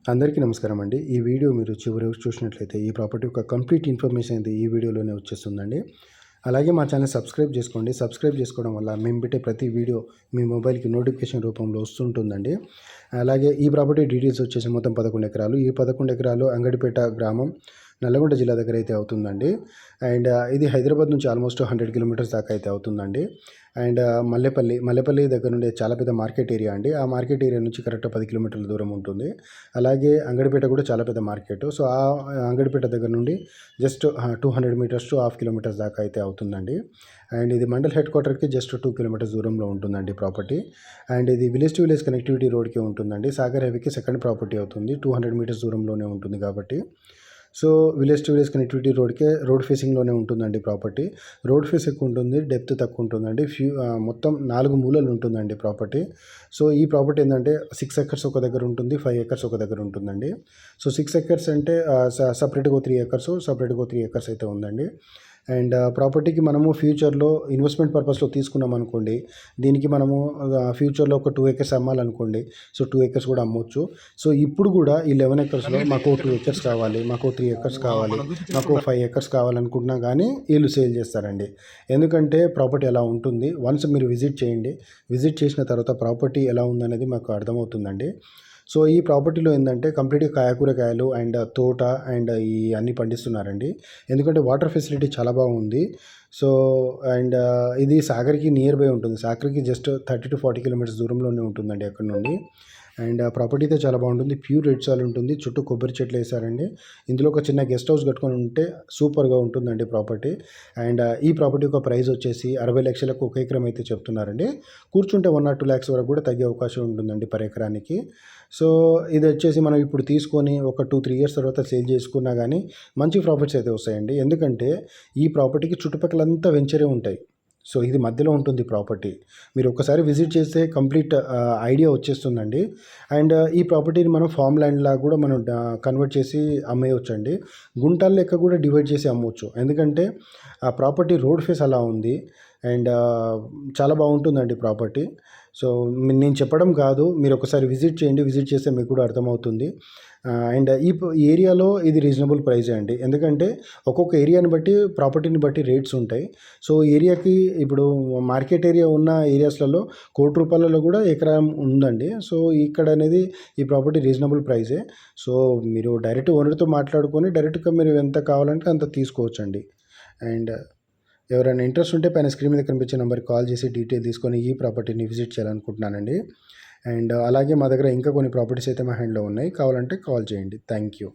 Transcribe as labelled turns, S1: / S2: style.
S1: అందరికీ నమస్కారం అండి. ఈ వీడియో మీరు చివరి వరకు చూసినట్లయితే ఈ ప్రాపర్టీ యొక్క కంప్లీట్ ఇన్ఫర్మేషన్ అయితే ఈ వీడియోలోనే వచ్చేస్తుందండి. అలాగే మా ఛానల్ సబ్స్క్రైబ్ చేసుకోండి. సబ్స్క్రైబ్ చేసుకోవడం వల్ల మేము పెట్టే ప్రతి వీడియో మీ మొబైల్కి నోటిఫికేషన్ రూపంలో వస్తుంటుందండి. అలాగే ఈ ప్రాపర్టీ డీటెయిల్స్ వచ్చేసి మొత్తం 11 ఎకరాలు. ఈ 11 ఎకరాలు అంగడిపేట గ్రామం, నల్లగొండ జిల్లా దగ్గర అయితే అవుతుందండి. అండ్ ఇది హైదరాబాద్ నుంచి ఆల్మోస్ట్ 100 కిలోమీటర్స్ దాకా అయితే అవుతుందండి. అండ్ మల్లెపల్లి దగ్గర నుండి చాలా పెద్ద మార్కెట్ ఏరియా అండి. ఆ మార్కెట్ ఏరియా నుంచి కరెక్ట్ 10 కిలోమీటర్ల దూరం ఉంటుంది. అలాగే అంగడిపేట కూడా చాలా పెద్ద మార్కెట్. సో ఆ అంగడిపేట దగ్గర నుండి just 200 metres to half kilometres దాకా అయితే అవుతుందండి. అండ్ ఇది మండల్ హెడ్ క్వార్టర్కి జస్ట్ 2 కిలోమీటర్స్ దూరంలో ఉంటుందండి ప్రాపర్టీ. అండ్ ఇది విలేజ్ టు విలేజ్ కనెక్టివిటీ రోడ్కి ఉంటుందండి. సాగర్ హైవేకి సెకండ్ ప్రాపర్టీ అవుతుంది. 200 మీటర్స్ దూరంలోనే ఉంటుంది కాబట్టి. So village to village connectivity road ఫేసింగ్లోనే ఉంటుందండి ప్రాపర్టీ. రోడ్ ఫేస్ ఎక్కువ ఉంటుంది, డెప్త్ తక్కువ ఉంటుందండి. మొత్తం 4 మూలలు ఉంటుందండి ప్రాపర్టీ. సో ఈ ప్రాపర్టీ ఏంటంటే 6 ఎకర్స్ ఒక దగ్గర ఉంటుంది, 5 ఎకర్స్ ఒక దగ్గర ఉంటుందండి. సో 6 ఎకర్స్ అంటే సపరేట్గా 3 ఎకర్స్, సపరేట్గా 3 ఎకర్స్ అయితే ఉందండి. అండ్ ప్రాపర్టీకి మనము ఫ్యూచర్లో ఇన్వెస్ట్మెంట్ పర్పస్లో తీసుకున్నాం అనుకోండి, దీనికి మనము ఫ్యూచర్లో ఒక 2 ఎకర్స్ అమ్మాలనుకోండి. సో 2 ఎకర్స్ కూడా అమ్మొచ్చు. సో ఇప్పుడు కూడా ఈ 11 ఎకర్స్లో మాకు 2 ఎకర్స్ కావాలి, మాకు 3 ఎకర్స్ కావాలి, మాకు 5 ఎకర్స్ కావాలనుకుంటున్నా కానీ వీళ్ళు సేల్ చేస్తారండి. ఎందుకంటే ప్రాపర్టీ ఎలా ఉంటుంది, వన్స్ మీరు విజిట్ చేయండి. విజిట్ చేసిన తర్వాత ప్రాపర్టీ ఎలా ఉందనేది మాకు అర్థమవుతుందండి. సో ఈ ప్రాపర్టీలో ఏంటంటే కంప్లీట్గా కాయకూరకాయలు అండ్ తోట అండ్ ఈ అన్నీ పండిస్తున్నారండి. ఎందుకంటే వాటర్ ఫెసిలిటీ చాలా బాగుంది. సో అండ్ ఇది సాగర్కి నియర్ బై ఉంటుంది. సాగర్కి జస్ట్ 30 to 40 కిలోమీటర్స్ దూరంలోనే ఉంటుందండి అక్కడ నుండి. అండ్ ఆ ప్రాపర్టీ అయితే చాలా బాగుంటుంది. ప్యూర్ రెడ్ సాయిల్ ఉంటుంది. చుట్టూ కొబ్బరి చెట్లు వేసారండి. ఇందులో ఒక చిన్న గెస్ట్ హౌస్ కట్టుకొని ఉంటే సూపర్గా ఉంటుందండి ప్రాపర్టీ. అండ్ ఈ ప్రాపర్టీ యొక్క ప్రైస్ వచ్చేసి 60 లక్షలకు 1 ఎకరం అయితే చెప్తున్నారండి. కూర్చుంటే 1 or 2 lakhs వరకు కూడా తగ్గే అవకాశం ఉంటుందండి పర్ ఎకరానికి. సో ఇది వచ్చేసి మనం ఇప్పుడు తీసుకొని ఒక 2-3 years తర్వాత సేల్ చేసుకున్నా కానీ మంచి ప్రాఫిట్స్ అయితే వస్తాయండి. ఎందుకంటే ఈ ప్రాపర్టీకి చుట్టుపక్కలంతా వెంచరే ఉంటాయి. సో ఇది మధ్యలో ఉంటుంది ప్రాపర్టీ. మీరు ఒక్కసారి విజిట్ చేస్తే కంప్లీట్ ఐడియా వచ్చేస్తుందండి. అండ్ ఈ ప్రాపర్టీని మనం ఫామ్ ల్యాండ్ లాగా కూడా మనం కన్వర్ట్ చేసి అమ్మేయొచ్చండి. గుంటల లెక్క కూడా డివైడ్ చేసి అమ్మవచ్చు. ఎందుకంటే ఆ ప్రాపర్టీ రోడ్ ఫేస్ అలా ఉంది. అండ్ చాలా బాగుంటుందండి ప్రాపర్టీ. సో నేను చెప్పడం కాదు, మీరు ఒకసారి విజిట్ చేయండి. విజిట్ చేస్తే మీకు కూడా అర్థమవుతుంది. అండ్ ఈ ఏరియాలో ఇది రీజనబుల్ ప్రైజే అండి. ఎందుకంటే ఒక్కొక్క ఏరియాని బట్టి ప్రాపర్టీని బట్టి రేట్స్ ఉంటాయి. సో ఏరియాకి ఇప్పుడు మార్కెట్ ఏరియా ఉన్న ఏరియాస్లలో ₹1,00,00,000 కూడా ఎకరం ఉందండి. సో ఇక్కడ అనేది ఈ ప్రాపర్టీ రీజనబుల్ ప్రైజే. సో మీరు డైరెక్ట్ ఓనర్తో మాట్లాడుకొని డైరెక్ట్గా మీరు ఎంత కావాలంటే అంత తీసుకోవచ్చండి. అండ్ ఎవరైనా ఇంట్రెస్ట్ ఉంటే పైన స్క్రీన్ మీద కనిపించే నెంబర్కి కాల్ చేసి డీటెయిల్ తీసుకొని ఈ ప్రాపర్టీని విజిట్ చేయాలనుకుంటున్నానండి. అండ్ అలాగే మా దగ్గర ఇంకా కొన్ని ప్రాపర్టీస్ అయితే మా హ్యాండ్లో ఉన్నాయి. కావాలంటే కాల్ చేయండి. Thank you.